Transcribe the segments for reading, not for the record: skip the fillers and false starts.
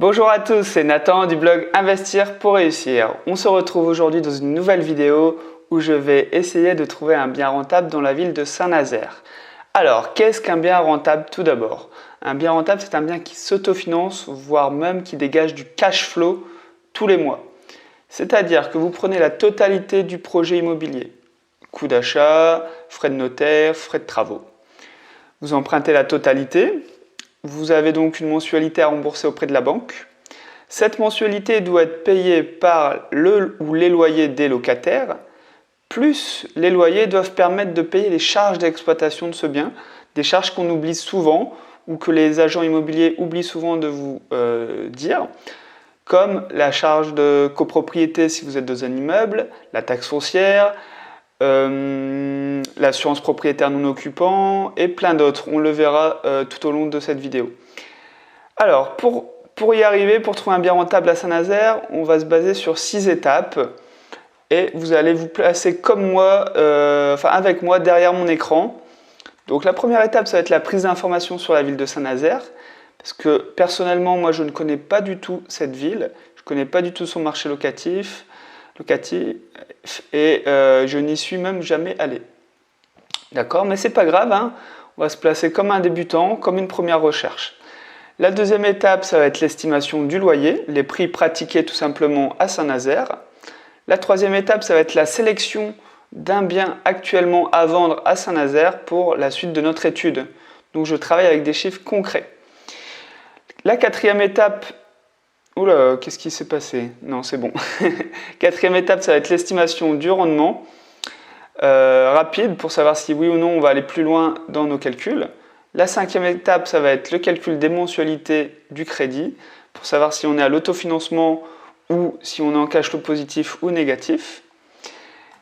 Bonjour à tous, c'est Nathan du blog Investir pour réussir. On se retrouve aujourd'hui dans une nouvelle vidéo où je vais essayer de trouver un bien rentable dans la ville de Saint-Nazaire. Alors, qu'est-ce qu'un bien rentable tout d'abord? Un bien rentable, c'est un bien qui s'autofinance, voire même qui dégage du cash flow tous les mois. C'est-à-dire que vous prenez la totalité du projet immobilier. Coût d'achat, frais de notaire, frais de travaux. Vous empruntez la totalité. Vous avez donc une mensualité à rembourser auprès de la banque. Cette mensualité doit être payée par le ou les loyers des locataires, plus les loyers doivent permettre de payer les charges d'exploitation de ce bien, des charges qu'on oublie souvent ou que les agents immobiliers oublient souvent de vous dire, comme la charge de copropriété si vous êtes dans un immeuble, la taxe foncière, l'assurance propriétaire non occupant et plein d'autres. On le verra tout au long de cette vidéo. Alors, pour y arriver, pour trouver un bien rentable à Saint-Nazaire, on va se baser sur 6 étapes et vous allez vous placer comme moi, avec moi derrière mon écran. Donc la première étape, ça va être la prise d'informations sur la ville de Saint-Nazaire, parce que personnellement, moi je ne connais pas du tout cette ville, je ne connais pas du tout son marché locatif et je n'y suis même jamais allé. D'accord, mais c'est pas grave, hein, on va se placer comme un débutant, comme une première recherche. La deuxième étape, ça va être l'estimation du loyer, les prix pratiqués tout simplement à Saint-Nazaire. La troisième étape, ça va être la sélection d'un bien actuellement à vendre à Saint-Nazaire pour la suite de notre étude. Donc je travaille avec des chiffres concrets. La quatrième étape, oula, qu'est-ce qui s'est passé? Non, c'est bon. Quatrième étape, ça va être l'estimation du rendement rapide pour savoir si oui ou non on va aller plus loin dans nos calculs. La cinquième étape, ça va être le calcul des mensualités du crédit pour savoir si on est à l'autofinancement ou si on est en cash flow positif ou négatif.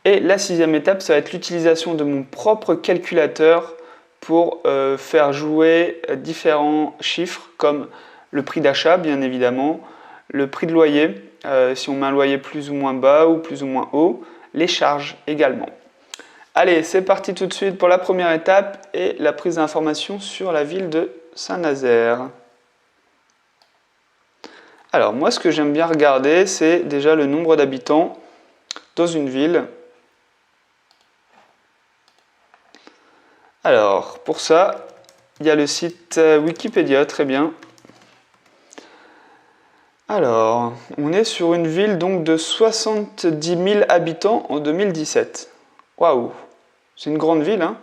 Et la sixième étape, ça va être l'utilisation de mon propre calculateur pour faire jouer différents chiffres comme le prix d'achat, bien évidemment, le prix de loyer, si on met un loyer plus ou moins bas ou plus ou moins haut, les charges également. Allez, c'est parti tout de suite pour la première étape et la prise d'informations sur la ville de Saint-Nazaire. Alors moi, ce que j'aime bien regarder, c'est déjà le nombre d'habitants dans une ville. Alors, pour ça, il y a le site Wikipédia, très bien. Alors, on est sur une ville donc de 70 000 habitants en 2017. Waouh, c'est une grande ville, hein.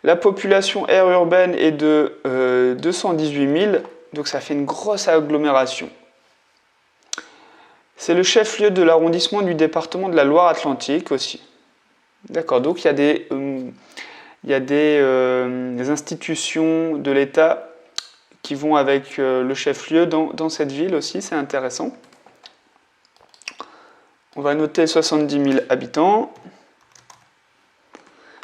La population aire urbaine est de 218 000, donc ça fait une grosse agglomération. C'est le chef-lieu de l'arrondissement du département de la Loire-Atlantique aussi. D'accord, donc il y a des institutions de l'État qui vont avec le chef-lieu dans cette ville aussi, c'est intéressant. On va noter 70 000 habitants.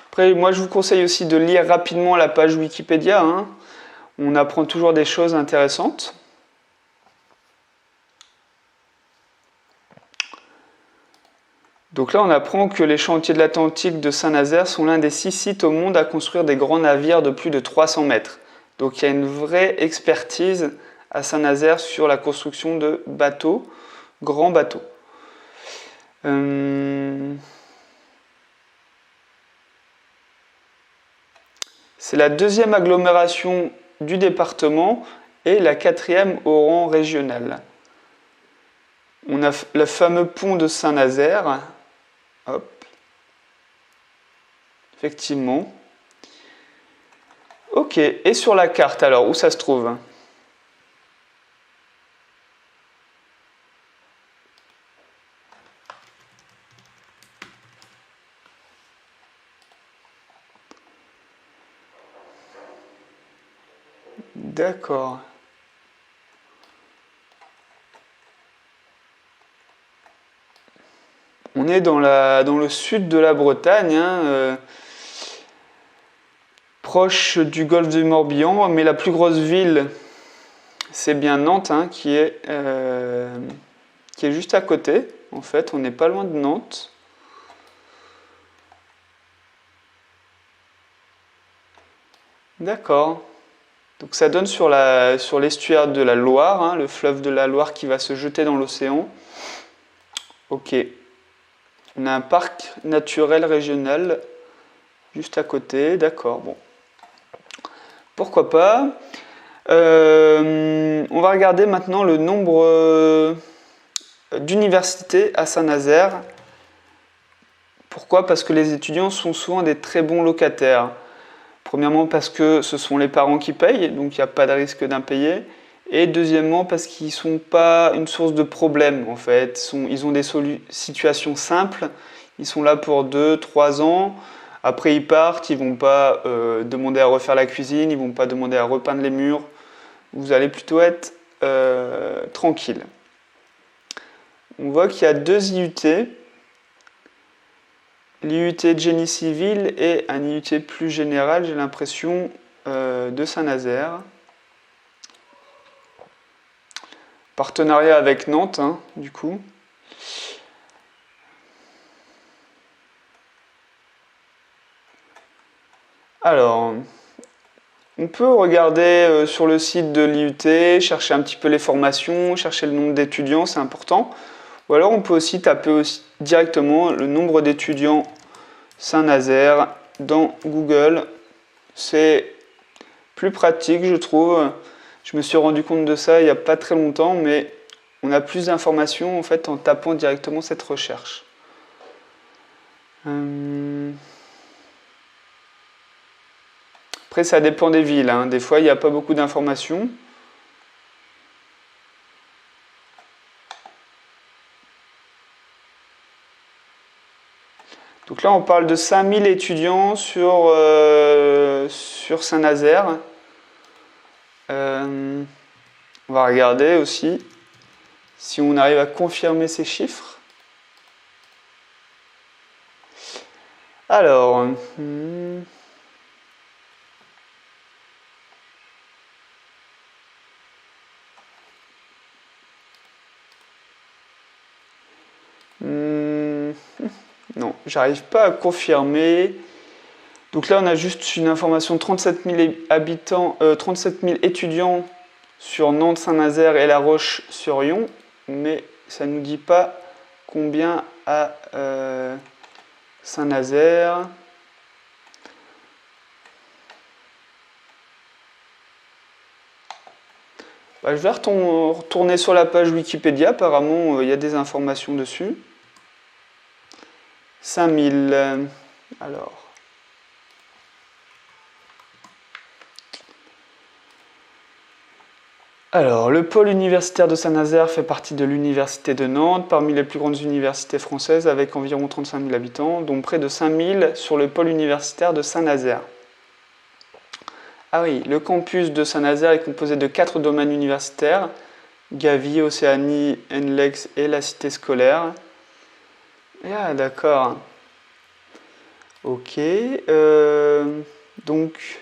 Après, moi je vous conseille aussi de lire rapidement la page Wikipédia, hein. On apprend toujours des choses intéressantes. Donc là, on apprend que les chantiers de l'Atlantique de Saint-Nazaire sont l'un des 6 sites au monde à construire des grands navires de plus de 300 mètres. Donc il y a une vraie expertise à Saint-Nazaire sur la construction de bateaux, grands bateaux. C'est la deuxième agglomération du département et la quatrième au rang régional. On a le fameux pont de Saint-Nazaire. Hop. Effectivement. Ok, et sur la carte alors, où ça se trouve? D'accord. On est dans le sud de la Bretagne, hein, proche du golfe du Morbihan, mais la plus grosse ville, c'est bien Nantes, hein, qui est juste à côté. En fait, on n'est pas loin de Nantes. D'accord. Donc ça donne sur l'estuaire de la Loire, hein, le fleuve de la Loire qui va se jeter dans l'océan. Ok. On a un parc naturel régional juste à côté, d'accord, bon. Pourquoi pas. On va regarder maintenant le nombre d'universités à Saint-Nazaire. Pourquoi? Parce que les étudiants sont souvent des très bons locataires. Premièrement parce que ce sont les parents qui payent, donc il n'y a pas de risque d'impayé. Et deuxièmement parce qu'ils ne sont pas une source de problème en fait. Ils ont des situations simples, ils sont là pour 2-3 ans. Après ils partent, ils ne vont pas demander à refaire la cuisine, ils ne vont pas demander à repeindre les murs. Vous allez plutôt être tranquille. On voit qu'il y a 2 IUT. L'IUT de génie civil et un IUT plus général, j'ai l'impression, de Saint-Nazaire. Partenariat avec Nantes, hein, du coup. Alors, on peut regarder sur le site de l'IUT, chercher un petit peu les formations, chercher le nombre d'étudiants, c'est important. Ou alors on peut aussi taper directement le nombre d'étudiants Saint-Nazaire dans Google. C'est plus pratique, je trouve. Je me suis rendu compte de ça il n'y a pas très longtemps, mais on a plus d'informations en fait en tapant directement cette recherche. Après, ça dépend des villes, hein. Des fois, il n'y a pas beaucoup d'informations. Donc là, on parle de 5000 étudiants sur Saint-Nazaire. On va regarder aussi si on arrive à confirmer ces chiffres. Alors, non, j'arrive pas à confirmer. Donc là, on a juste une information de 37 000 habitants, 37 000 étudiants sur Nantes, Saint-Nazaire et La Roche-sur-Yon, mais ça ne nous dit pas combien à Saint-Nazaire. Je vais retourner sur la page Wikipédia, apparemment il y a des informations dessus. 5000, alors... Alors, le pôle universitaire de Saint-Nazaire fait partie de l'université de Nantes, parmi les plus grandes universités françaises avec environ 35 000 habitants, dont près de 5 000 sur le pôle universitaire de Saint-Nazaire. Ah oui, le campus de Saint-Nazaire est composé de 4 domaines universitaires, Gavi, Océanie, NLEX et la cité scolaire. Ah d'accord. Ok, donc...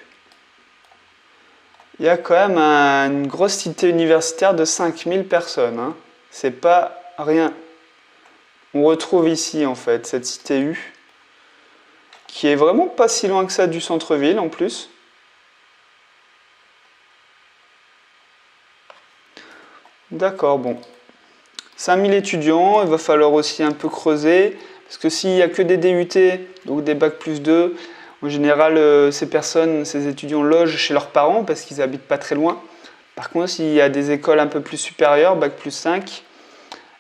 Il y a quand même une grosse cité universitaire de 5000 personnes. Hein. C'est pas rien. On retrouve ici en fait cette cité U, qui est vraiment pas si loin que ça du centre-ville en plus. D'accord, bon. 5000 étudiants, il va falloir aussi un peu creuser, parce que s'il n'y a que des DUT, donc des Bac plus 2, en général, ces étudiants logent chez leurs parents parce qu'ils n'habitent pas très loin. Par contre, s'il y a des écoles un peu plus supérieures, Bac plus 5,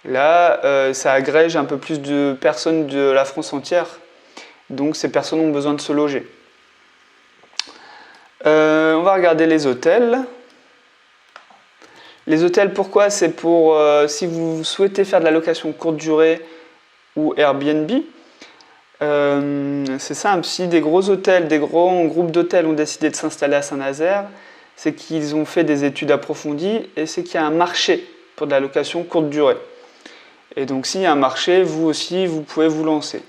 là, ça agrège un peu plus de personnes de la France entière. Donc, ces personnes ont besoin de se loger. On va regarder les hôtels. Les hôtels, pourquoi? C'est pour si vous souhaitez faire de la location courte durée ou Airbnb. C'est simple, si des gros hôtels, des grands groupes d'hôtels ont décidé de s'installer à Saint-Nazaire, c'est qu'ils ont fait des études approfondies et c'est qu'il y a un marché pour de la location courte durée. Et donc s'il y a un marché, vous aussi, vous pouvez vous lancer.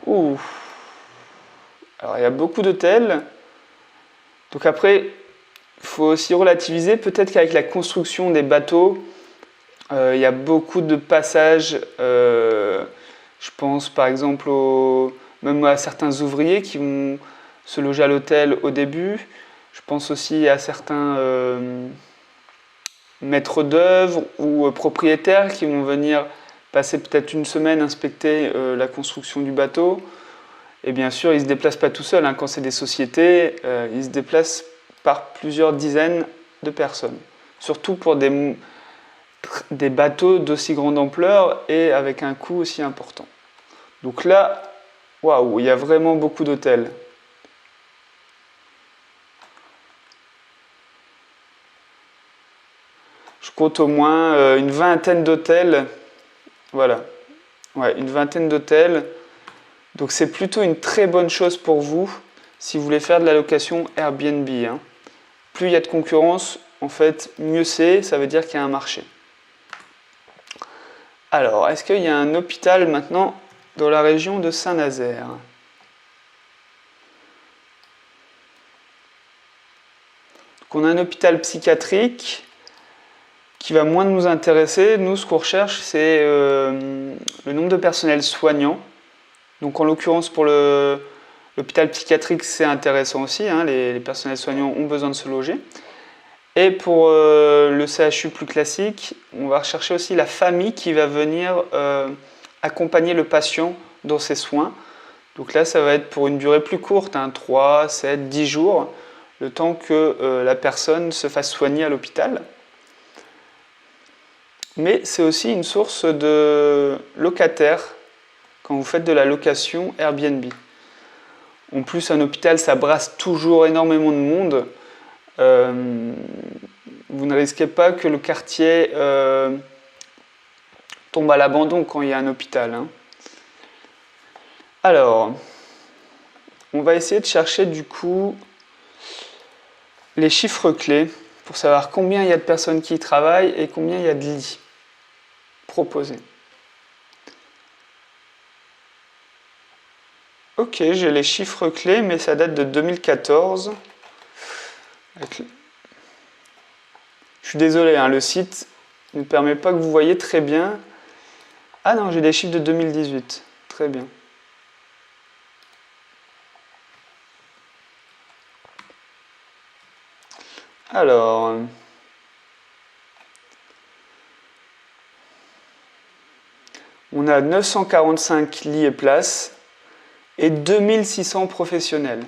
Ouh. Alors il y a beaucoup d'hôtels. Donc après, il faut aussi relativiser. Peut-être qu'avec la construction des bateaux, il y a beaucoup de passages... Je pense par exemple même à certains ouvriers qui vont se loger à l'hôtel au début. Je pense aussi à certains maîtres d'œuvre ou propriétaires qui vont venir passer peut-être une semaine inspecter la construction du bateau. Et bien sûr, ils ne se déplacent pas tout seuls. Hein. Quand c'est des sociétés, ils se déplacent par plusieurs dizaines de personnes. Surtout pour des bateaux d'aussi grande ampleur et avec un coût aussi important. Donc là, waouh, il y a vraiment beaucoup d'hôtels. Je compte au moins une vingtaine d'hôtels. Voilà, ouais, une vingtaine d'hôtels. Donc c'est plutôt une très bonne chose pour vous si vous voulez faire de la location Airbnb. Hein. Plus il y a de concurrence, en fait, mieux c'est, ça veut dire qu'il y a un marché. Alors, est-ce qu'il y a un hôpital maintenant dans la région de Saint-Nazaire? Donc on a un hôpital psychiatrique qui va moins nous intéresser. Nous, ce qu'on recherche, c'est le nombre de personnels soignants. Donc en l'occurrence, pour l'hôpital psychiatrique, c'est intéressant aussi. Hein, les personnels soignants ont besoin de se loger. Et pour le CHU plus classique, on va rechercher aussi la famille qui va venir accompagner le patient dans ses soins. Donc là, ça va être pour une durée plus courte, hein, 3, 7, 10 jours, le temps que la personne se fasse soigner à l'hôpital. Mais c'est aussi une source de locataires quand vous faites de la location Airbnb. En plus, un hôpital, ça brasse toujours énormément de monde. Vous ne risquez pas que le quartier tombe à l'abandon quand il y a un hôpital. Hein. Alors, on va essayer de chercher du coup les chiffres clés pour savoir combien il y a de personnes qui y travaillent et combien il y a de lits proposés. Ok, j'ai les chiffres clés, mais ça date de 2014. Je suis désolé, hein, le site ne permet pas que vous voyez très bien. Ah non, j'ai des chiffres de 2018. Très bien. Alors, on a 945 lits et places et 2600 professionnels.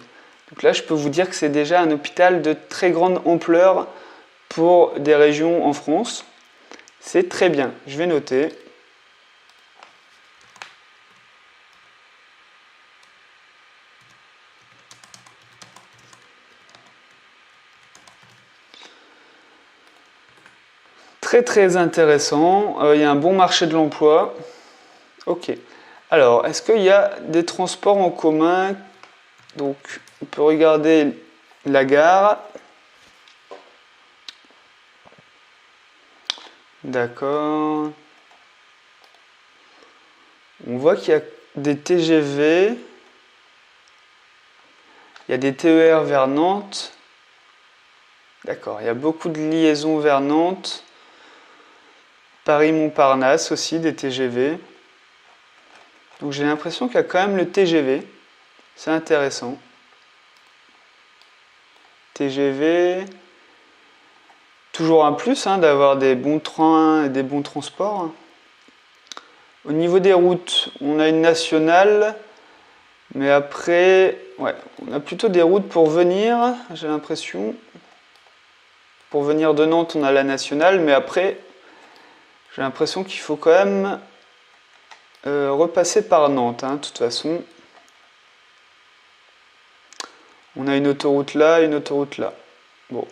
Donc là, je peux vous dire que c'est déjà un hôpital de très grande ampleur pour des régions en France. C'est très bien. Je vais noter. Très très intéressant. Il y a un bon marché de l'emploi. Ok. Alors, est-ce qu'il y a des transports en commun? Donc, on peut regarder la gare. D'accord. On voit qu'il y a des TGV. Il y a des TER vers Nantes. D'accord, il y a beaucoup de liaisons vers Nantes. Paris-Montparnasse aussi, des TGV. Donc j'ai l'impression qu'il y a quand même le TGV. C'est intéressant. TGV. Toujours un plus hein, d'avoir des bons trains et des bons transports. Au niveau des routes, on a une nationale. Mais après, ouais, on a plutôt des routes pour venir, j'ai l'impression. Pour venir de Nantes, on a la nationale, mais après, j'ai l'impression qu'il faut quand même repasser par Nantes, hein, de toute façon. On a une autoroute là, une autoroute là. Bon.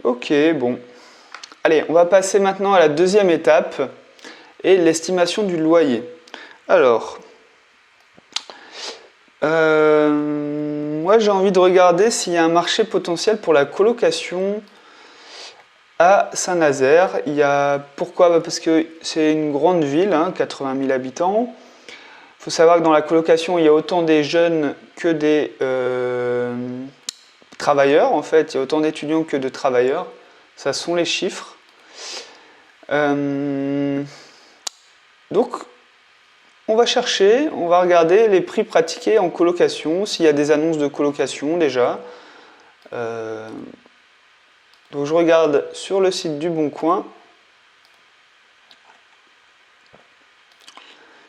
Ok, bon. Allez, on va passer maintenant à la deuxième étape et l'estimation du loyer. Alors, moi j'ai envie de regarder s'il y a un marché potentiel pour la colocation à Saint-Nazaire. Pourquoi? Parce que c'est une grande ville, hein, 80 000 habitants. Il faut savoir que dans la colocation, il y a autant des jeunes que des travailleurs. En fait, il y a autant d'étudiants que de travailleurs. Ça sont les chiffres. Donc, on va chercher, on va regarder les prix pratiqués en colocation, s'il y a des annonces de colocation déjà. Donc je regarde sur le site du Bon Coin.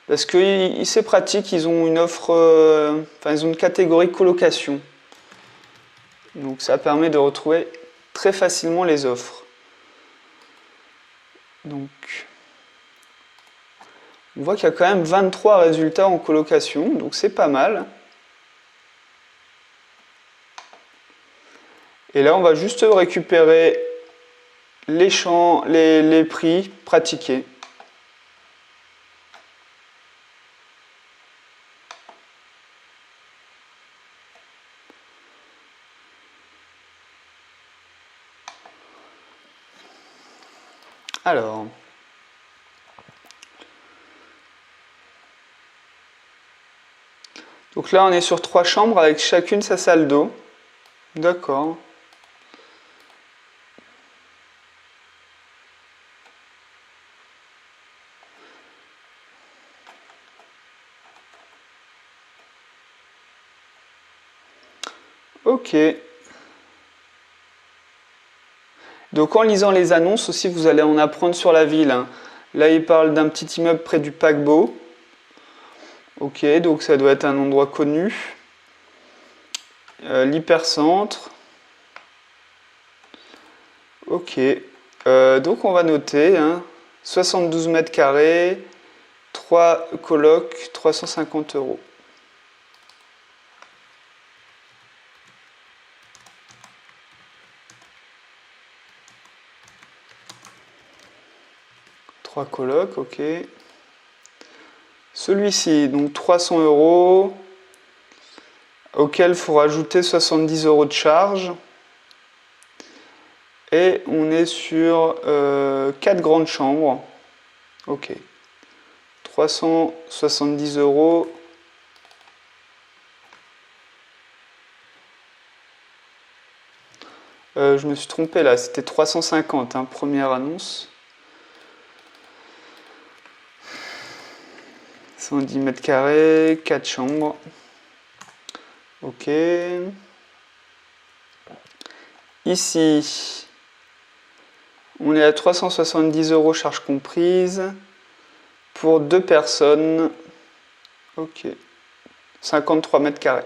Parce que c'est pratique, ils ont une offre, ils ont une catégorie colocation. Donc ça permet de retrouver très facilement les offres. Donc on voit qu'il y a quand même 23 résultats en colocation, donc c'est pas mal. Et là on va juste récupérer les prix pratiqués. Alors, donc là on est sur 3 chambres avec chacune sa salle d'eau. D'accord. Ok. Donc en lisant les annonces aussi, vous allez en apprendre sur la ville. Là, il parle d'un petit immeuble près du paquebot. Ok, donc ça doit être un endroit connu. L'hypercentre. Ok. Donc on va noter 72 mètres carrés, 3 colocs, 350 €. Trois colocs, ok. Celui-ci, donc 300 €, auquel il faut rajouter 70 € de charge. Et on est sur 4 grandes chambres. Ok. 370 €. Je me suis trompé là, c'était 350, première annonce. 110 mètres carrés, 4 chambres. Ok. Ici, on est à 370 € charges comprises pour 2 personnes. Ok. 53 mètres carrés.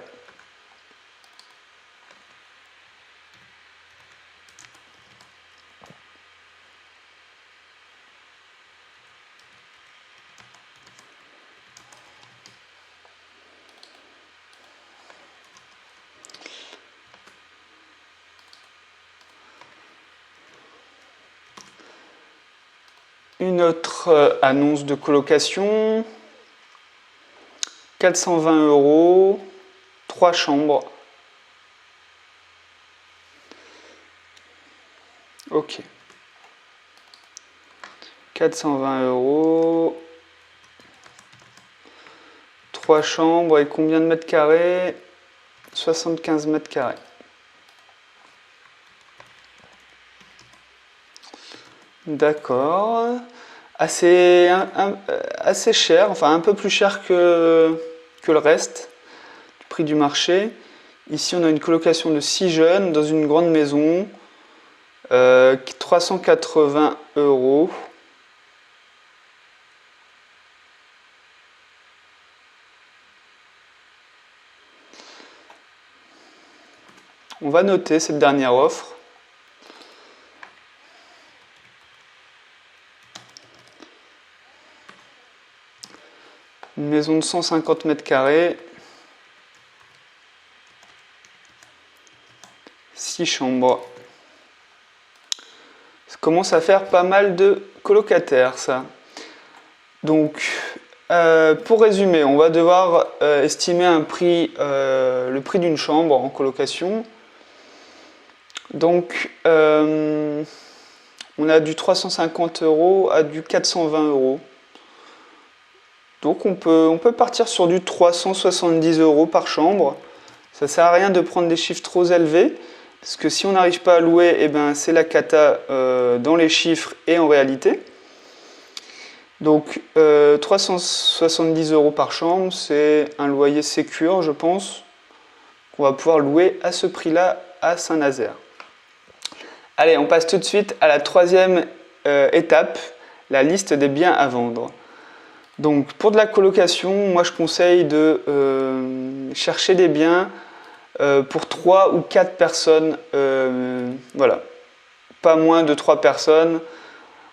Une autre annonce de colocation, 420 €, 3 chambres. Ok. 420 €, 3 chambres et combien de mètres carrés? 75 mètres carrés. D'accord. Assez cher, enfin un peu plus cher que le reste du prix du marché. Ici, on a une colocation de 6 jeunes dans une grande maison, 380 €. On va noter cette dernière offre. Une maison de 150 mètres carrés, 6 chambres. Ça commence à faire pas mal de colocataires, ça. Donc, pour résumer, on va devoir estimer un prix, le prix d'une chambre en colocation. Donc, on a du 350 € à du 420 €. Donc on peut partir sur du 370 € par chambre. Ça ne sert à rien de prendre des chiffres trop élevés, parce que si on n'arrive pas à louer, eh ben, c'est la cata dans les chiffres et en réalité. Donc 370 € par chambre, c'est un loyer sécure, je pense, qu'on va pouvoir louer à ce prix-là à Saint-Nazaire. Allez, on passe tout de suite à la troisième étape, la liste des biens à vendre. Donc pour de la colocation, moi je conseille de chercher des biens pour 3 ou 4 personnes, voilà, pas moins de 3 personnes.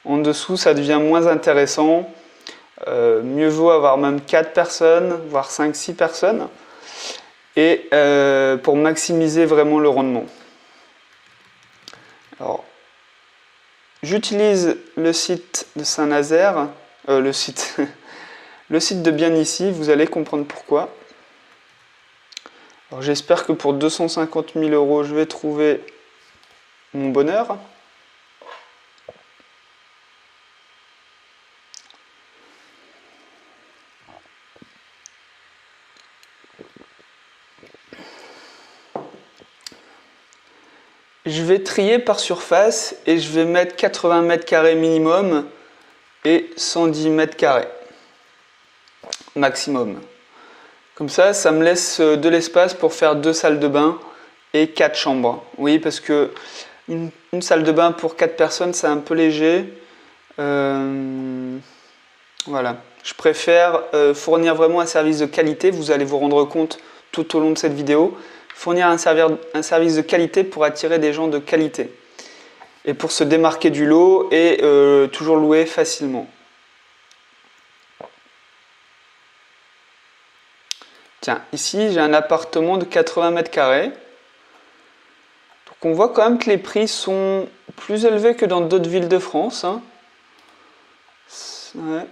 En dessous, ça devient moins intéressant. Mieux vaut avoir même 4 personnes, voire 5-6 personnes, et pour maximiser vraiment le rendement. Alors, j'utilise le site de Saint-Nazaire, le site de Bien Ici, vous allez comprendre pourquoi. Alors j'espère que pour 250 000 €, je vais trouver mon bonheur. Je vais trier par surface et je vais mettre 80 mètres carrés minimum et 110 mètres carrés maximum. Comme ça me laisse de l'espace pour faire 2 salles de bain et 4 chambres. Oui, parce que une salle de bain pour 4 personnes, c'est un peu léger. Voilà. Je préfère fournir vraiment un service de qualité. Vous allez vous rendre compte tout au long de cette vidéo. Fournir un service de qualité pour attirer des gens de qualité. Et pour se démarquer du lot et toujours louer facilement. Tiens, ici j'ai un appartement de 80 mètres carrés. Donc on voit quand même que les prix sont plus élevés que dans d'autres villes de France. Hein. Ouais.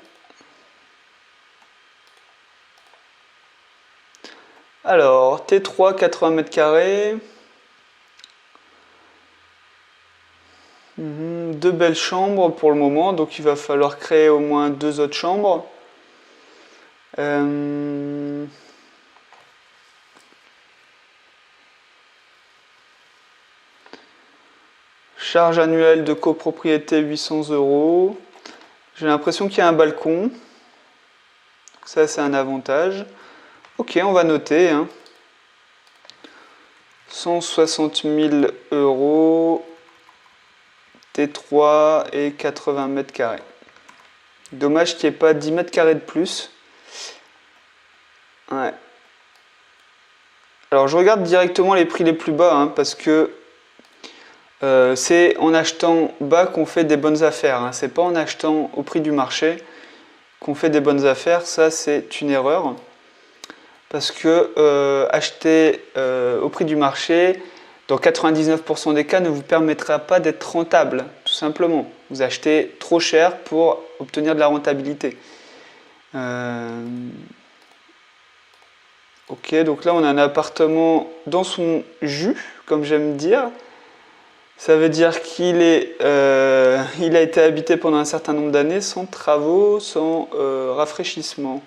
Alors, T3, 80 mètres carrés. Deux belles chambres pour le moment, donc il va falloir créer au moins 2 autres chambres. Charge annuelle de copropriété 800 €. J'ai l'impression qu'il y a un balcon. Ça, c'est un avantage. Ok, on va noter. Hein. 160 000 €, T3 et 80 mètres carrés. Dommage qu'il n'y ait pas 10 mètres carrés de plus. Ouais. Alors je regarde directement les prix les plus bas hein, parce que c'est en achetant bas qu'on fait des bonnes affaires. Hein. C'est pas en achetant au prix du marché qu'on fait des bonnes affaires. Ça c'est une erreur. Parce que acheter au prix du marché, dans 99% des cas, ne vous permettra pas d'être rentable, tout simplement. Vous achetez trop cher pour obtenir de la rentabilité. Ok, donc là on a un appartement dans son jus, comme j'aime dire. Ça veut dire qu'il il a été habité pendant un certain nombre d'années sans travaux, sans rafraîchissement.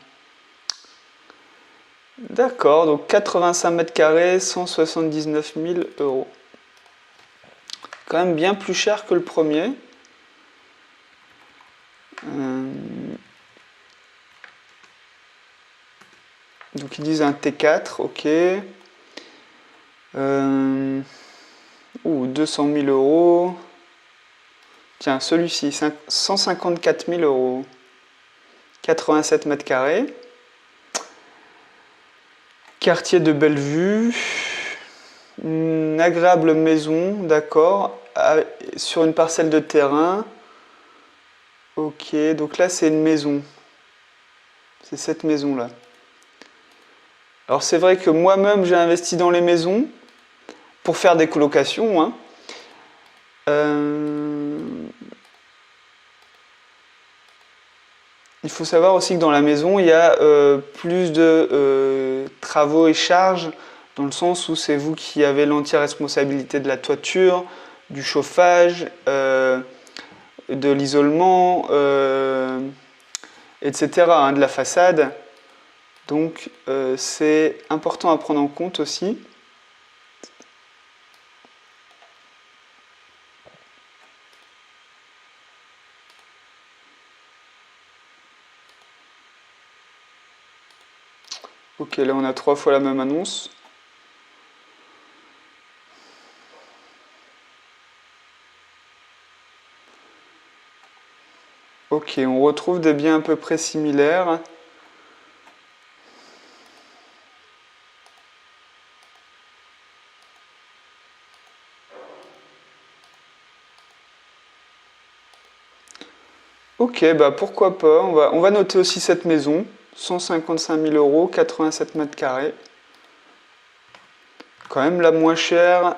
D'accord, donc 85 mètres carrés, 179 000 €. Quand même bien plus cher que le premier. Donc ils disent un T4, ok. 200 000 €. Tiens, celui-ci, 154 000 €. 87 mètres carrés. Quartier de Bellevue. Une agréable maison, d'accord, sur une parcelle de terrain. Ok, donc là c'est une maison. C'est cette maison-là. Alors c'est vrai que moi-même j'ai investi dans les maisons pour faire des colocations. Hein. Il faut savoir aussi que dans la maison, il y a plus de travaux et charges, dans le sens où c'est vous qui avez l'entière responsabilité de la toiture, du chauffage, de l'isolement, etc., hein, de la façade. Donc c'est important à prendre en compte aussi. Ok, là on a 3 fois la même annonce. Ok, on retrouve des biens à peu près similaires. Ok, bah pourquoi pas. On va noter aussi cette maison. 155 000 euros, 87 mètres carrés. Quand même la moins chère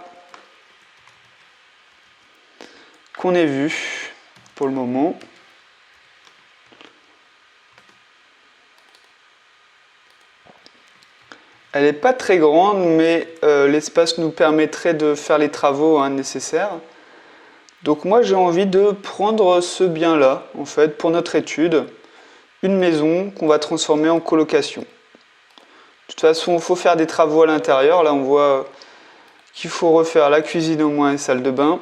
qu'on ait vue pour le moment. Elle n'est pas très grande, mais l'espace nous permettrait de faire les travaux nécessaires. Donc moi j'ai envie de prendre ce bien-là, en fait, pour notre étude. Une maison qu'on va transformer en colocation. De toute façon, il faut faire des travaux à l'intérieur. Là, on voit qu'il faut refaire la cuisine au moins et salle de bain.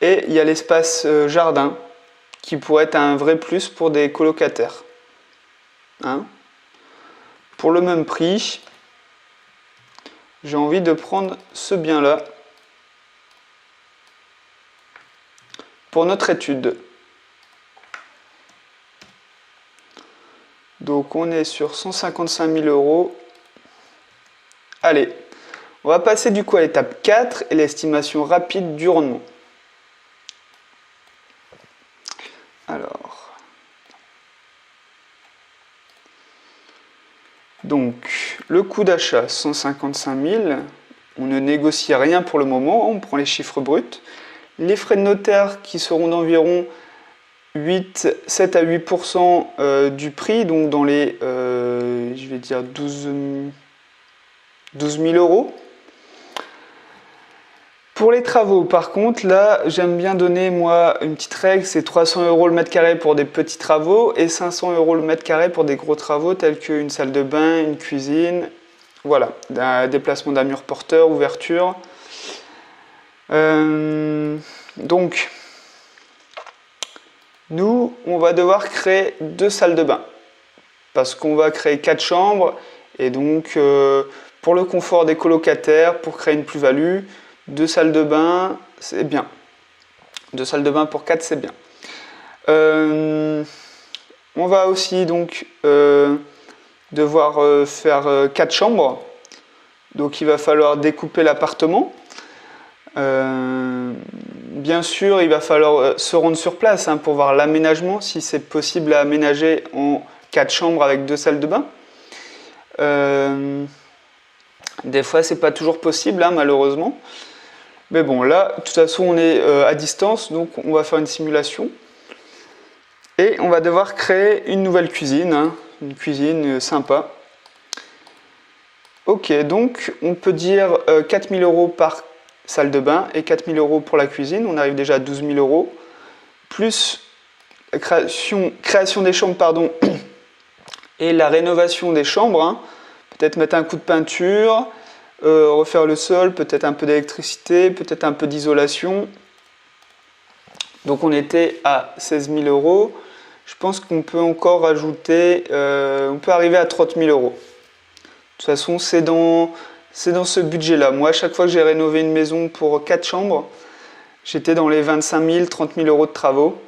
Et il y a l'espace jardin, qui pourrait être un vrai plus pour des colocataires. Hein? Pour le même prix, j'ai envie de prendre ce bien-là pour notre étude. Donc on est sur 155 000 euros. Allez, on va passer du coup à l'étape 4 et l'estimation rapide du rendement. Alors, donc le coût d'achat 155 000. On ne négocie rien pour le moment, on prend les chiffres bruts. Les frais de notaire qui seront d'environ 7 à 8% du prix, donc dans les, je vais dire 12 000 euros. Pour les travaux, par contre, là, j'aime bien donner, moi, une petite règle, c'est 300 euros le mètre carré pour des petits travaux et 500 euros le mètre carré pour des gros travaux tels qu'une salle de bain, une cuisine, voilà, un déplacement d'un mur porteur, ouverture. Donc, nous, on va devoir créer 2 salles de bain parce qu'on va créer 4 chambres et donc, pour le confort des colocataires, pour créer une plus-value, 2 salles de bain, c'est bien. 2 salles de bain pour 4, c'est bien. On va aussi donc devoir faire 4 chambres. Donc il va falloir découper l'appartement. Bien sûr, il va falloir se rendre sur place pour voir l'aménagement, si c'est possible à aménager en 4 chambres avec 2 salles de bain. Des fois, c'est pas toujours possible, malheureusement. Mais bon, là, de toute façon, on est à distance, donc on va faire une simulation. Et on va devoir créer une nouvelle cuisine, une cuisine sympa. Ok, donc on peut dire 4 000 euros par salle de bain et 4 000 euros pour la cuisine. On arrive déjà à 12 000 euros. Plus la création des chambres, pardon, et la rénovation des chambres. Peut-être mettre un coup de peinture, refaire le sol, peut-être un peu d'électricité, peut-être un peu d'isolation. Donc on était à 16 000 euros. Je pense qu'on peut encore rajouter, on peut arriver à 30 000 euros. De toute façon, c'est dans ce budget-là. Moi, à chaque fois que j'ai rénové une maison pour 4 chambres, j'étais dans les 25 000, 30 000 euros de travaux.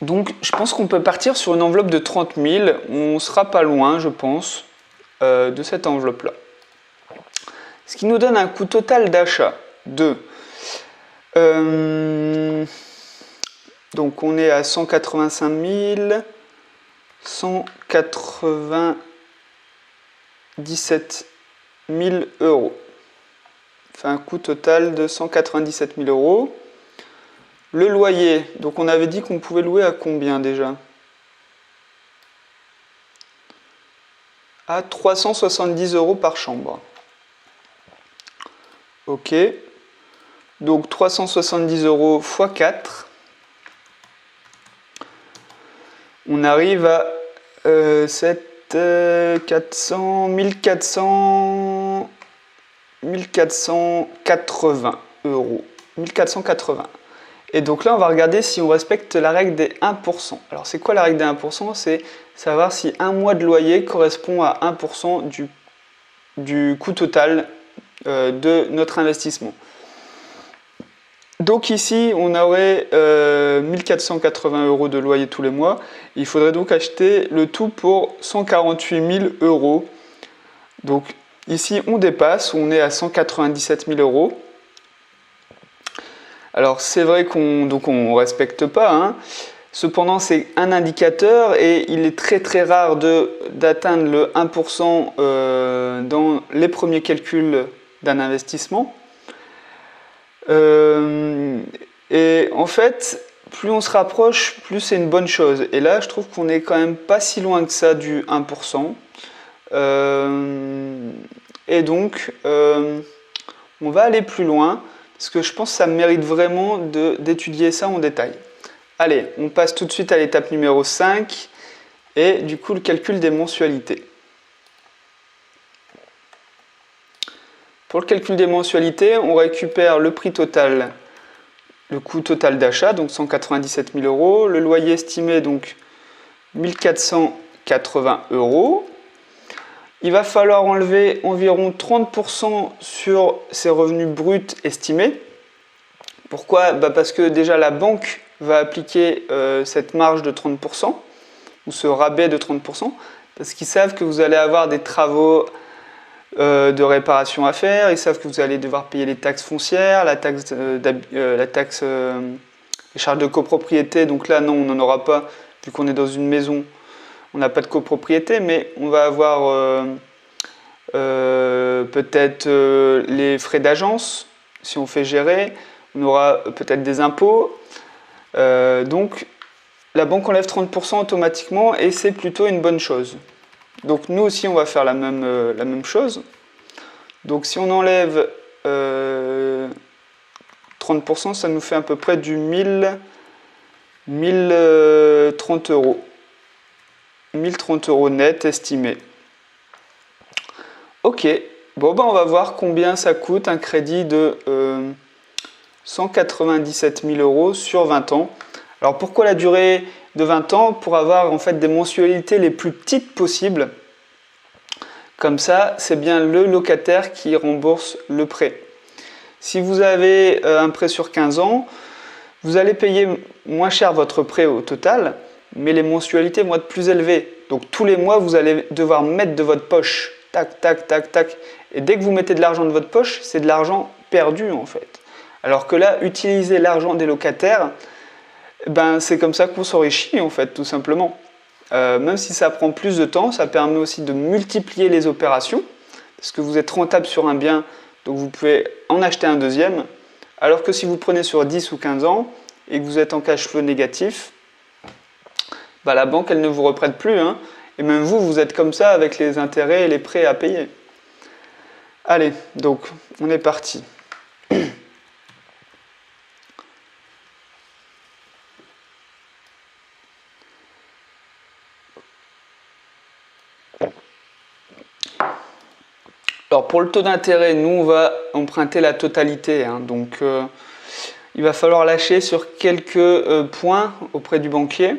Donc, je pense qu'on peut partir sur une enveloppe de 30 000. On ne sera pas loin, je pense, de cette enveloppe-là. Ce qui nous donne un coût total d'achat de... donc, on est à 185 000... 197 000 euros. Fait un coût total de 197 000 euros. Le loyer, donc on avait dit qu'on pouvait louer à combien déjà? À 370 euros par chambre. Ok. Donc 370 euros x 4. On arrive à 1480 euros. 1480. Et donc là, on va regarder si on respecte la règle des 1%. Alors, c'est quoi la règle des 1%? C'est savoir si un mois de loyer correspond à 1% du coût total de notre investissement. Donc ici, on aurait 1480 € de loyer tous les mois. Il faudrait donc acheter le tout pour 148 000 €. Donc ici, on dépasse, on est à 197 000 €. Alors c'est vrai qu'on ne respecte pas, hein. Cependant c'est un indicateur et il est très rare d'atteindre le 1% dans les premiers calculs d'un investissement. Et en fait, plus on se rapproche, plus c'est une bonne chose. Et là je trouve qu'on est quand même pas si loin que ça du 1%. Et donc on va aller plus loin. Parce que je pense que ça mérite vraiment d'étudier ça en détail. Allez, on passe tout de suite à l'étape numéro 5 et du coup le calcul des mensualités. Pour le calcul des mensualités, on récupère le prix total, le coût total d'achat, donc 197 000 €, le loyer estimé, donc 1480 €. Il va falloir enlever environ 30% sur ses revenus bruts estimés. Pourquoi? Parce que déjà la banque va appliquer cette marge de 30% ou ce rabais de 30% parce qu'ils savent que vous allez avoir des travaux de réparation à faire, ils savent que vous allez devoir payer les taxes foncières, les charges de copropriété. Donc là, non, on n'en aura pas vu qu'on est dans une maison. On n'a pas de copropriété, mais on va avoir peut-être les frais d'agence, si on fait gérer. On aura peut-être des impôts. Donc, la banque enlève 30% automatiquement et c'est plutôt une bonne chose. Donc, nous aussi, on va faire la même chose. Donc, si on enlève 30%, ça nous fait à peu près du 1030 €. 1030 € net estimé. Ok, bon on va voir combien ça coûte un crédit de 197 000 € sur 20 ans. Alors pourquoi la durée de 20 ans? Pour avoir en fait des mensualités les plus petites possibles. Comme ça, c'est bien le locataire qui rembourse le prêt. Si vous avez un prêt sur 15 ans, vous allez payer moins cher votre prêt au total, mais les mensualités vont être plus élevées. Donc tous les mois, vous allez devoir mettre de votre poche. Tac, tac, tac, tac. Et dès que vous mettez de l'argent de votre poche, c'est de l'argent perdu en fait. Alors que là, utiliser l'argent des locataires, c'est comme ça qu'on s'enrichit en fait, tout simplement. Même si ça prend plus de temps, ça permet aussi de multiplier les opérations. Parce que vous êtes rentable sur un bien, donc vous pouvez en acheter un deuxième. Alors que si vous prenez sur 10 ou 15 ans et que vous êtes en cash flow négatif, la banque, elle ne vous reprête plus. Hein. Et même vous, vous êtes comme ça avec les intérêts et les prêts à payer. Allez, donc, on est parti. Alors, pour le taux d'intérêt, nous, on va emprunter la totalité. Hein. Donc, il va falloir lâcher sur quelques points auprès du banquier.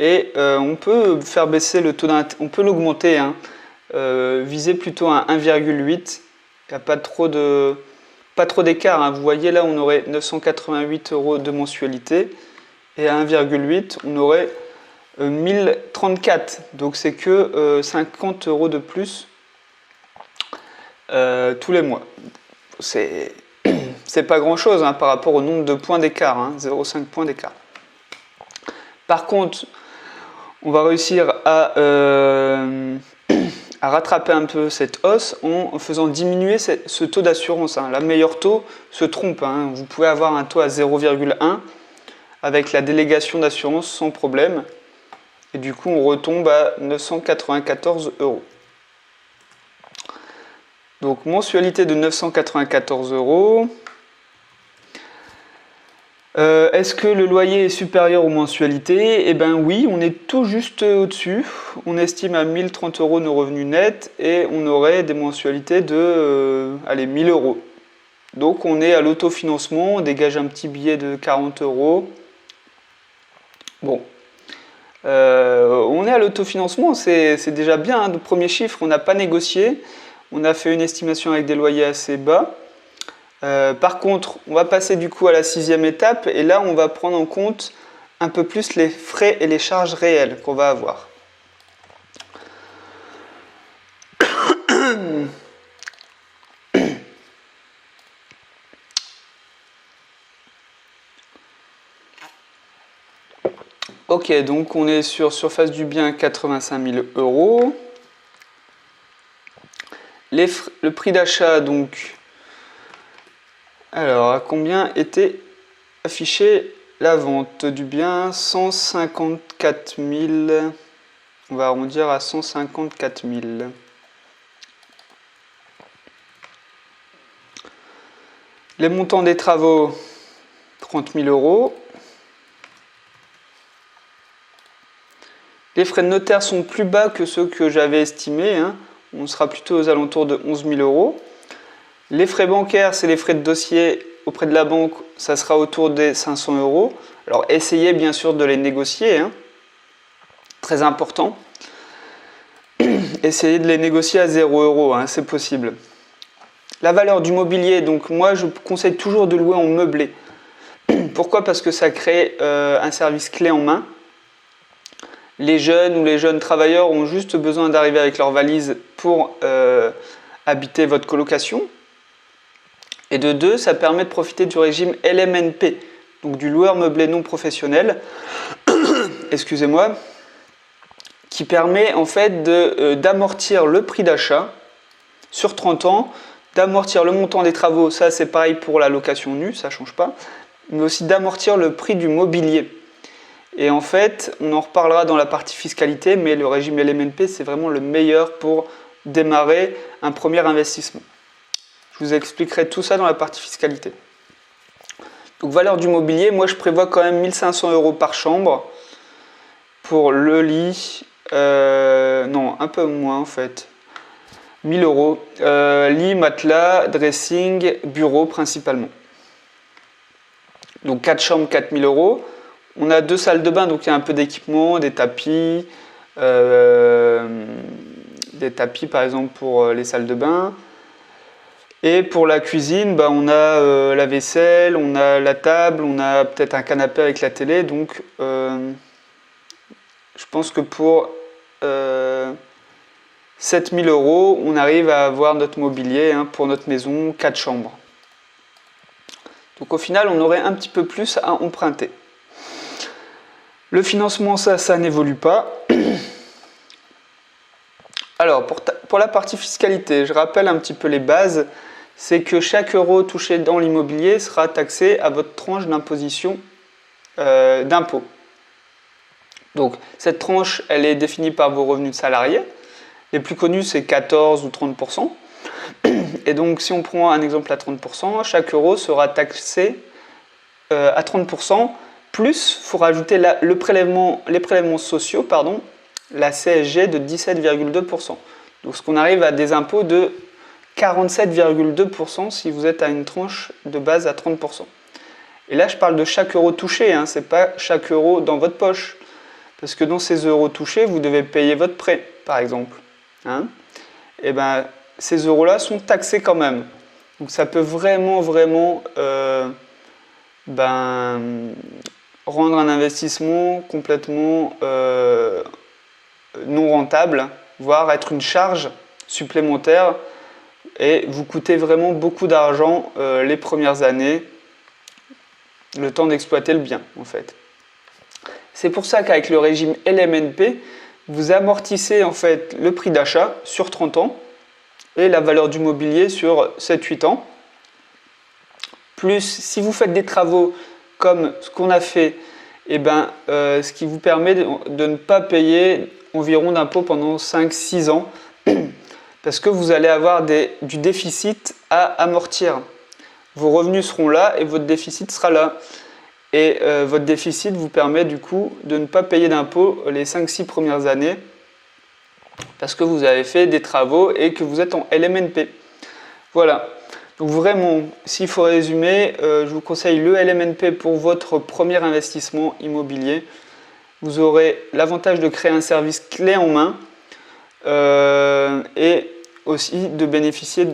Et on peut faire baisser le taux d'intérêt, on peut l'augmenter, hein, viser plutôt à 1,8. Il n'y a pas trop d'écart. Hein. Vous voyez là, on aurait 988 € de mensualité. Et à 1,8, on aurait 1034. Donc c'est que 50 € de plus tous les mois. C'est pas grand chose hein, par rapport au nombre de points d'écart, hein, 0,5 points d'écart. Par contre, on va réussir à rattraper un peu cette hausse en faisant diminuer ce taux d'assurance. Hein. La meilleure taux se trompe. Hein. Vous pouvez avoir un taux à 0,1 avec la délégation d'assurance sans problème. Et du coup, on retombe à 994 €. Donc, mensualité de 994 €. Est-ce que le loyer est supérieur aux mensualités? Eh bien oui, on est tout juste au-dessus. On estime à 1030 € nos revenus nets et on aurait des mensualités de 1000 €. Donc on est à l'autofinancement, on dégage un petit billet de 40 euros. Bon, on est à l'autofinancement, c'est déjà bien, hein. Le premier chiffre, on n'a pas négocié, on a fait une estimation avec des loyers assez bas. Par contre, on va passer du coup à la 6e étape et là on va prendre en compte un peu plus les frais et les charges réelles qu'on va avoir. Ok, donc on est sur surface du bien 85 000 euros. Le prix d'achat, donc, alors à combien était affichée la vente du bien? 154 000, on va arrondir à 154 000. Les montants des travaux, 30 000 euros. Les frais de notaire sont plus bas que ceux que j'avais estimés, hein. On sera plutôt aux alentours de 11 000 euros. Les frais bancaires, c'est les frais de dossier auprès de la banque, ça sera autour des 500 euros. Alors essayez bien sûr de les négocier, hein. Très important. Essayez de les négocier à 0 euros, hein, c'est possible. La valeur du mobilier, donc moi je conseille toujours de louer en meublé. Pourquoi? Parce que ça crée un service clé en main. Les jeunes ou les jeunes travailleurs ont juste besoin d'arriver avec leur valise pour habiter votre colocation. Et de deux, ça permet de profiter du régime LMNP, donc du loueur meublé non professionnel, excusez-moi, qui permet en fait d'amortir le prix d'achat sur 30 ans, d'amortir le montant des travaux, ça c'est pareil pour la location nue, ça ne change pas, mais aussi d'amortir le prix du mobilier. Et en fait, on en reparlera dans la partie fiscalité, mais le régime LMNP, c'est vraiment le meilleur pour démarrer un premier investissement. Je vous expliquerai tout ça dans la partie fiscalité. Donc valeur du mobilier, moi je prévois quand même 1500 euros par chambre pour le lit, non, un peu moins en fait, 1000 euros, lit, matelas, dressing, bureau principalement. Donc 4 chambres, 4000 euros. On a 2 salles de bain, donc il y a un peu d'équipement, des tapis par exemple pour les salles de bain. Et pour la cuisine, bah, on a la vaisselle, on a la table, on a peut-être un canapé avec la télé. Donc je pense que pour 7000 euros, on arrive à avoir notre mobilier, hein, pour notre maison, 4 chambres. Donc au final, on aurait un petit peu plus à emprunter. Le financement, ça n'évolue pas. Alors, pour la partie fiscalité, je rappelle un petit peu les bases. C'est que chaque euro touché dans l'immobilier sera taxé à votre tranche d'imposition d'impôt. Donc, cette tranche, elle est définie par vos revenus de salarié. Les plus connus, c'est 14 ou 30%. Et donc, si on prend un exemple à 30%, chaque euro sera taxé à 30%. Plus, il faut rajouter les prélèvements sociaux, la CSG de 17,2%. Donc, ce qu'on arrive à des impôts de 47,2% si vous êtes à une tranche de base à 30%. Et là, je parle de chaque euro touché, hein, ce n'est pas chaque euro dans votre poche. Parce que dans ces euros touchés, vous devez payer votre prêt, par exemple. Hein, et ben, ces euros-là sont taxés quand même. Donc, ça peut vraiment rendre un investissement complètement non rentable, voire être une charge supplémentaire et vous coûter vraiment beaucoup d'argent les premières années, le temps d'exploiter le bien en fait. C'est pour ça qu'avec le régime LMNP, vous amortissez en fait le prix d'achat sur 30 ans et la valeur du mobilier sur 7-8 ans. Plus si vous faites des travaux comme ce qu'on a fait, ce qui vous permet de ne pas payer environ d'impôts pendant 5-6 ans parce que vous allez avoir du déficit à amortir. Vos revenus seront là et votre déficit sera là. Et votre déficit vous permet du coup de ne pas payer d'impôts les 5-6 premières années parce que vous avez fait des travaux et que vous êtes en LMNP. Voilà. Donc vraiment, s'il faut résumer, je vous conseille le LMNP pour votre premier investissement immobilier. Vous aurez l'avantage de créer un service clé en main et aussi de bénéficier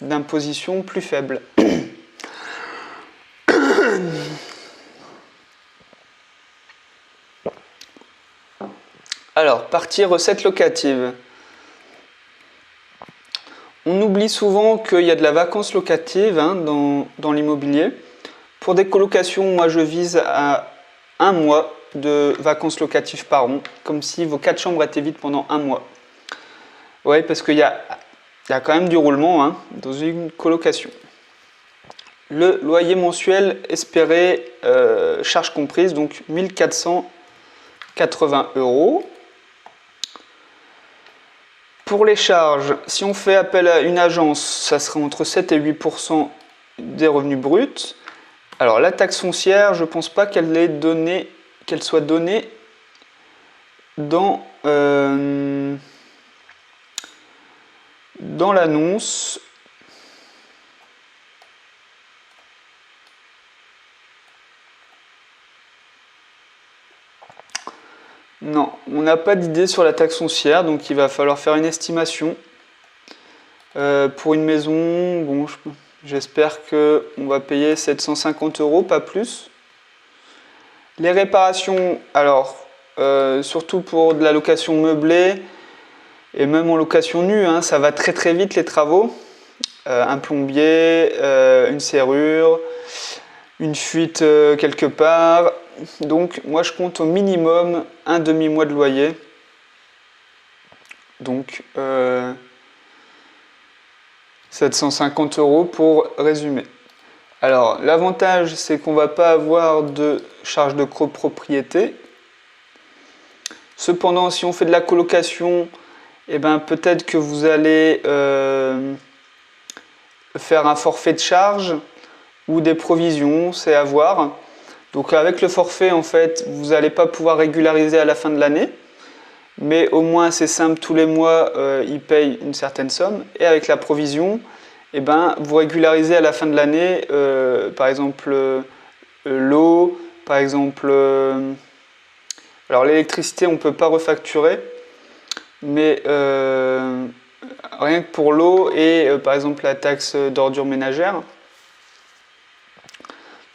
d'impositions plus faibles. Alors, partie recette locative. On oublie souvent qu'il y a de la vacance locative dans l'immobilier. Pour des colocations, moi je vise à 1 mois de vacances locatives par an, comme si vos 4 chambres étaient vides pendant 1 mois. Oui, parce qu'il y a quand même du roulement dans une colocation. Le loyer mensuel espéré, charges comprises, donc 1 480 €. Pour les charges, si on fait appel à une agence, ça sera entre 7 et 8% des revenus bruts. Alors la taxe foncière, je ne pense pas qu'elle soit donnée dans l'annonce. Non, on n'a pas d'idée sur la taxe foncière, donc il va falloir faire une estimation. Pour une maison, bon, j'espère qu'on va payer 750 €, pas plus. Les réparations, alors, surtout pour de la location meublée, et même en location nue, ça va très très vite les travaux. Un plombier, une serrure, une fuite quelque part. Donc moi je compte au minimum un demi-mois de loyer. Donc 750 € pour résumer. Alors l'avantage c'est qu'on ne va pas avoir de charge de copropriété. Cependant si on fait de la colocation, peut-être que vous allez faire un forfait de charge ou des provisions, c'est à voir. Donc avec le forfait, en fait, vous n'allez pas pouvoir régulariser à la fin de l'année, mais au moins c'est simple, tous les mois, ils payent une certaine somme. Et avec la provision, vous régularisez à la fin de l'année, par exemple l'eau, par exemple... alors l'électricité, on ne peut pas refacturer, mais rien que pour l'eau et par exemple la taxe d'ordures ménagères.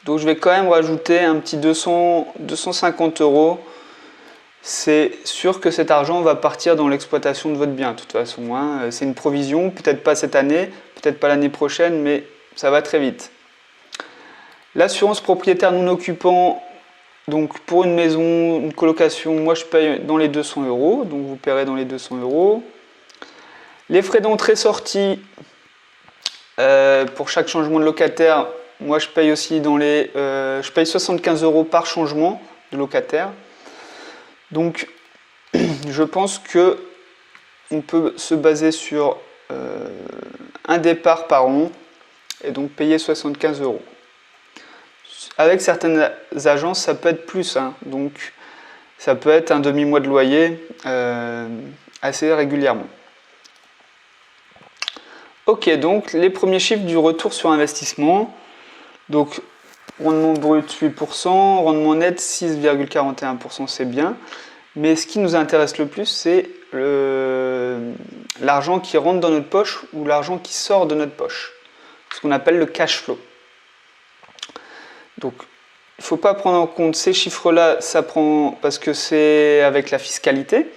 Donc je vais quand même rajouter un petit 250 €. C'est sûr que cet argent va partir dans l'exploitation de votre bien, de toute façon. C'est une provision, peut-être pas cette année, peut-être pas l'année prochaine, mais ça va très vite. L'assurance propriétaire non occupant, donc pour une maison, une colocation, moi je paye dans les 200 €, donc vous paierez dans les 200 €. Les frais d'entrée-sortie, pour chaque changement de locataire, moi je paye aussi je paye 75 € par changement de locataire. Donc je pense que on peut se baser sur un départ par an et donc payer 75 €. Avec certaines agences, ça peut être plus, donc ça peut être un demi-mois de loyer assez régulièrement. Ok, donc les premiers chiffres du retour sur investissement. Donc rendement brut 8%, rendement net 6,41%, c'est bien. Mais ce qui nous intéresse le plus, c'est l'argent qui rentre dans notre poche ou l'argent qui sort de notre poche. Ce qu'on appelle le cash flow. Donc il ne faut pas prendre en compte ces chiffres-là, parce que c'est avec la fiscalité.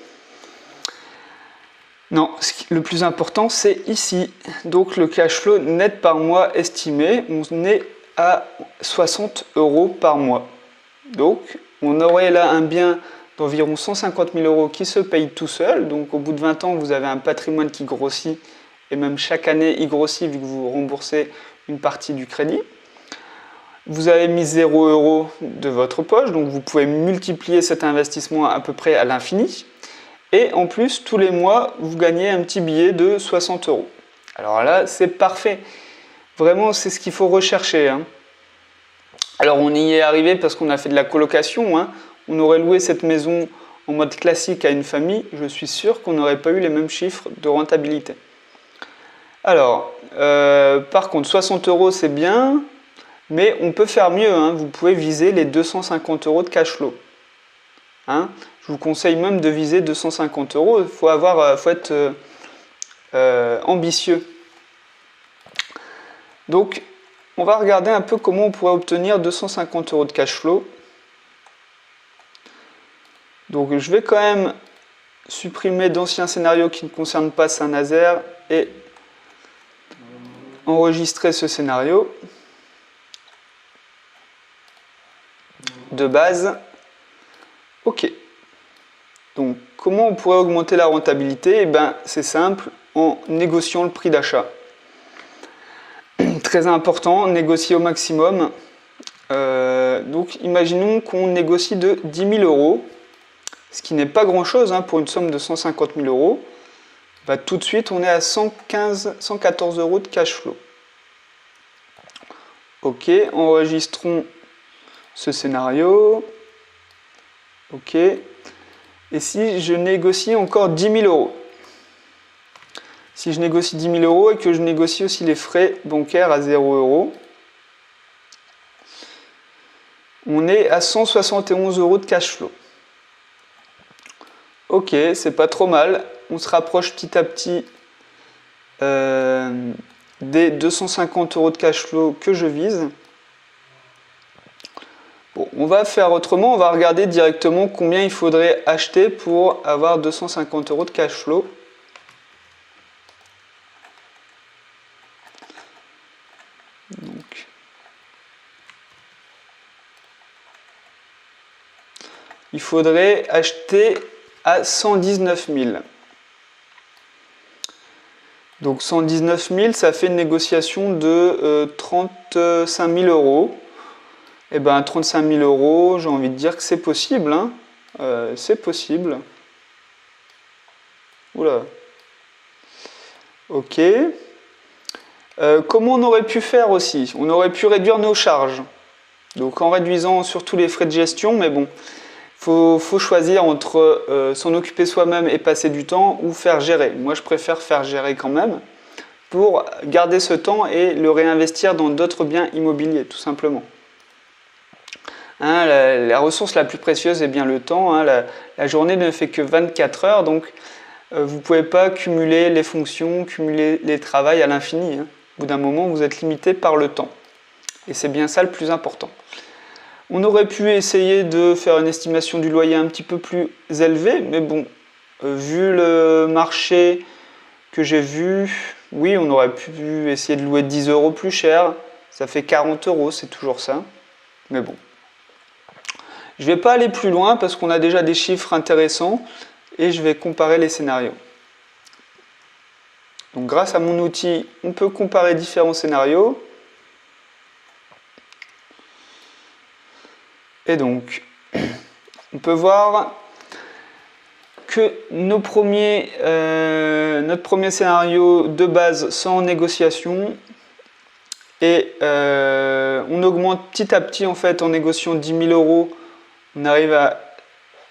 Non, le plus important, c'est ici. Donc le cash flow net par mois estimé, on est à 60 € par mois. Donc on aurait là un bien d'environ 150 000 € qui se paye tout seul. Donc au bout de 20 ans, vous avez un patrimoine qui grossit, et même chaque année, il grossit vu que vous remboursez une partie du crédit. Vous avez mis 0 € de votre poche, donc vous pouvez multiplier cet investissement à peu près à l'infini. Et en plus, tous les mois, vous gagnez un petit billet de 60 €. Alors là, c'est parfait. Vraiment, c'est ce qu'il faut rechercher. Alors on y est arrivé parce qu'on a fait de la colocation. On aurait loué cette maison en mode classique à une famille. Je suis sûr qu'on n'aurait pas eu les mêmes chiffres de rentabilité. Alors, par contre, 60 € c'est bien, mais on peut faire mieux, hein. Vous pouvez viser les 250 € de cash flow. Hein. Je vous conseille même de viser 250 €. Faut être ambitieux. Donc, on va regarder un peu comment on pourrait obtenir 250 € de cash flow. Donc, je vais quand même supprimer d'anciens scénarios qui ne concernent pas Saint-Nazaire et enregistrer ce scénario de base. Ok. Donc, comment on pourrait augmenter la rentabilité? Eh ben, c'est simple, en négociant le prix d'achat. Très important, négocier au maximum. Donc, imaginons qu'on négocie de 10 000 €, ce qui n'est pas grand-chose hein, pour une somme de 150 000 €. Bah, tout de suite, on est à 114 € de cash flow. Ok, enregistrons ce scénario. Ok. Et si je négocie encore 10 000 €? Si je négocie 10 000 € et que je négocie aussi les frais bancaires à 0 €, on est à 171 € de cash flow. Ok, c'est pas trop mal. On se rapproche petit à petit des 250 € de cash flow que je vise. Bon, on va faire autrement, on va regarder directement combien il faudrait acheter pour avoir 250 € de cash flow. Donc, il faudrait acheter à 119 000. Donc 119 000, ça fait une négociation de 35 000 €. Et bien 35 000 €, j'ai envie de dire que c'est possible. Hein. C'est possible. Oula. Ok. Comment on aurait pu faire aussi? On aurait pu réduire nos charges. Donc en réduisant surtout les frais de gestion, mais bon, faut choisir entre s'en occuper soi-même et passer du temps ou faire gérer. Moi je préfère faire gérer quand même pour garder ce temps et le réinvestir dans d'autres biens immobiliers tout simplement. Hein, la ressource la plus précieuse est bien le temps. Hein, la journée ne fait que 24 heures, donc vous ne pouvez pas cumuler les fonctions, cumuler les travails à l'infini. Hein. Au bout d'un moment, vous êtes limité par le temps. Et c'est bien ça le plus important. On aurait pu essayer de faire une estimation du loyer un petit peu plus élevée, mais bon, vu le marché que j'ai vu, oui, on aurait pu essayer de louer 10 € plus cher. Ça fait 40 €, c'est toujours ça. Mais bon. Je ne vais pas aller plus loin parce qu'on a déjà des chiffres intéressants et je vais comparer les scénarios. Donc grâce à mon outil, on peut comparer différents scénarios. Et donc, on peut voir que notre premier scénario de base sans négociation et on augmente petit à petit en fait en négociant 10 000 €. On arrive à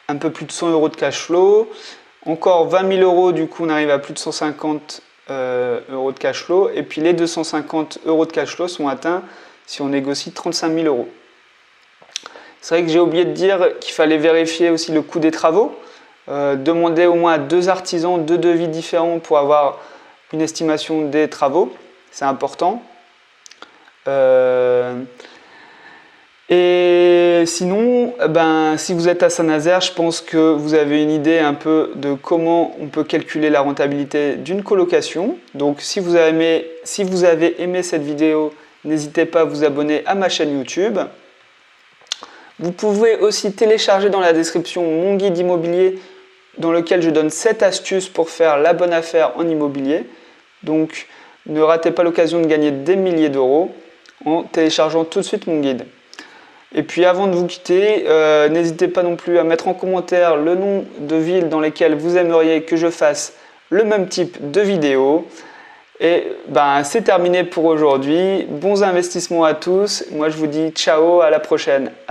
un peu plus de 100 € de cash flow. Encore 20 000 € du coup on arrive à plus de 150 € de cash flow. Et puis les 250 € de cash flow sont atteints si on négocie 35 000 €. C'est vrai que j'ai oublié de dire qu'il fallait vérifier aussi le coût des travaux. Demander au moins à 2 artisans 2 devis différents pour avoir une estimation des travaux. C'est important. Et sinon, si vous êtes à Saint-Nazaire, je pense que vous avez une idée un peu de comment on peut calculer la rentabilité d'une colocation. Donc si vous avez aimé cette vidéo, n'hésitez pas à vous abonner à ma chaîne YouTube. Vous pouvez aussi télécharger dans la description mon guide immobilier dans lequel je donne 7 astuces pour faire la bonne affaire en immobilier. Donc ne ratez pas l'occasion de gagner des milliers d'euros en téléchargeant tout de suite mon guide. Et puis avant de vous quitter, n'hésitez pas non plus à mettre en commentaire le nom de villes dans lesquelles vous aimeriez que je fasse le même type de vidéo. Et c'est terminé pour aujourd'hui. Bons investissements à tous. Moi je vous dis ciao, à la prochaine. Allez.